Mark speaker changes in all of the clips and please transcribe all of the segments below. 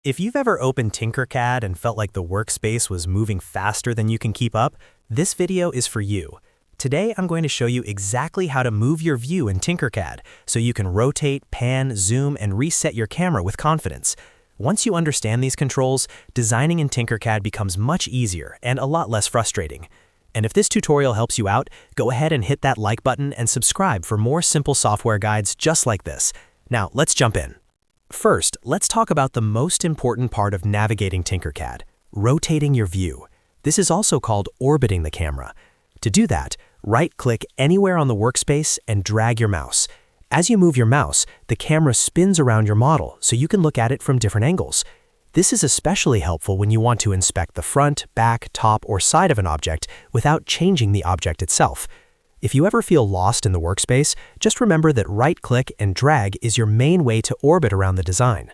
Speaker 1: If you've ever opened Tinkercad and felt like the workspace was moving faster than you can keep up, this video is for you. Today, I'm going to show you exactly how to move your view in Tinkercad so you can rotate, pan, zoom, and reset your camera with confidence. Once you understand these controls, designing in Tinkercad becomes much easier and a lot less frustrating. And if this tutorial helps you out, go ahead and hit that like button and subscribe for more simple software guides just like this. Now, let's jump in. First, let's talk about the most important part of navigating Tinkercad, rotating your view. This is also called orbiting the camera. To do that, right-click anywhere on the workspace and drag your mouse. As you move your mouse, the camera spins around your model so you can look at it from different angles. This is especially helpful when you want to inspect the front, back, top, or side of an object without changing the object itself. If you ever feel lost in the workspace, just remember that right-click and drag is your main way to orbit around the design.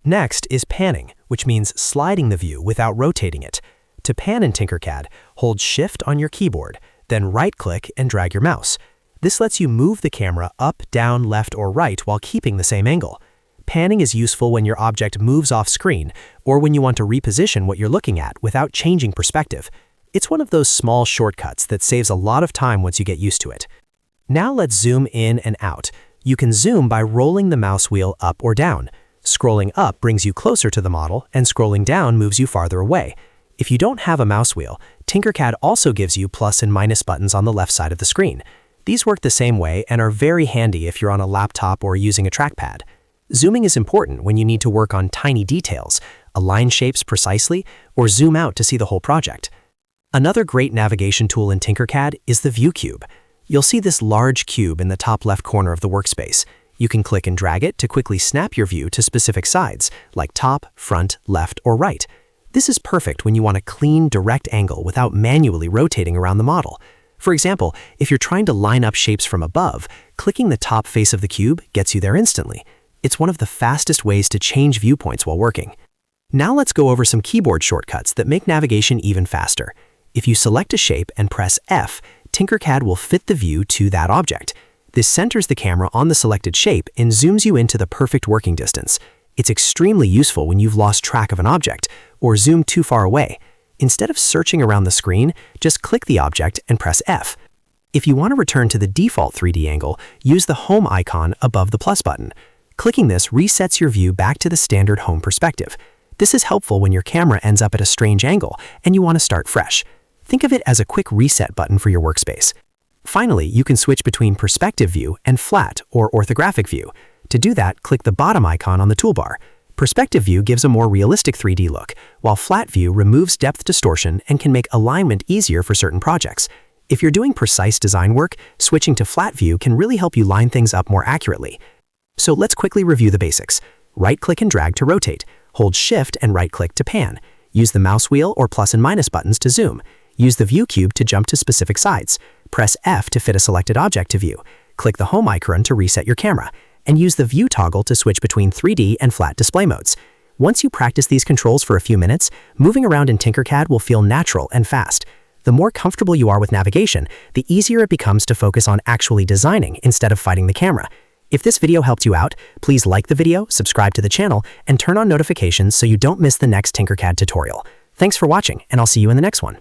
Speaker 1: Next is panning, which means sliding the view without rotating it. To pan in Tinkercad, hold Shift on your keyboard, then right-click and drag your mouse. This lets you move the camera up, down, left, or right while keeping the same angle. Panning is useful when your object moves off screen or when you want to reposition what you're looking at without changing perspective. It's one of those small shortcuts that saves a lot of time once you get used to it. Now let's zoom in and out. You can zoom by rolling the mouse wheel up or down. Scrolling up brings you closer to the model, and scrolling down moves you farther away. If you don't have a mouse wheel, Tinkercad also gives you plus and minus buttons on the left side of the screen. These work the same way and are very handy if you're on a laptop or using a trackpad. Zooming is important when you need to work on tiny details, align shapes precisely, or zoom out to see the whole project. Another great navigation tool in Tinkercad is the ViewCube. You'll see this large cube in the top left corner of the workspace. You can click and drag it to quickly snap your view to specific sides, like top, front, left, or right. This is perfect when you want a clean, direct angle without manually rotating around the model. For example, if you're trying to line up shapes from above, clicking the top face of the cube gets you there instantly. It's one of the fastest ways to change viewpoints while working. Now let's go over some keyboard shortcuts that make navigation even faster. If you select a shape and press F, Tinkercad will fit the view to that object. This centers the camera on the selected shape and zooms you into the perfect working distance. It's extremely useful when you've lost track of an object or zoomed too far away. Instead of searching around the screen, just click the object and press F. If you want to return to the default 3D angle, use the home icon above the plus button. Clicking this resets your view back to the standard home perspective. This is helpful when your camera ends up at a strange angle and you want to start fresh. Think of it as a quick reset button for your workspace. Finally, you can switch between perspective view and flat or orthographic view. To do that, click the bottom icon on the toolbar. Perspective view gives a more realistic 3D look, while flat view removes depth distortion and can make alignment easier for certain projects. If you're doing precise design work, switching to flat view can really help you line things up more accurately. So let's quickly review the basics. Right-click and drag to rotate. Hold Shift and right-click to pan. Use the mouse wheel or plus and minus buttons to zoom. Use the ViewCube to jump to specific sides. Press F to fit a selected object to view. Click the home icon to reset your camera. And use the view toggle to switch between 3D and flat display modes. Once you practice these controls for a few minutes, moving around in Tinkercad will feel natural and fast. The more comfortable you are with navigation, the easier it becomes to focus on actually designing instead of fighting the camera. If this video helped you out, please like the video, subscribe to the channel, and turn on notifications so you don't miss the next Tinkercad tutorial. Thanks for watching, and I'll see you in the next one.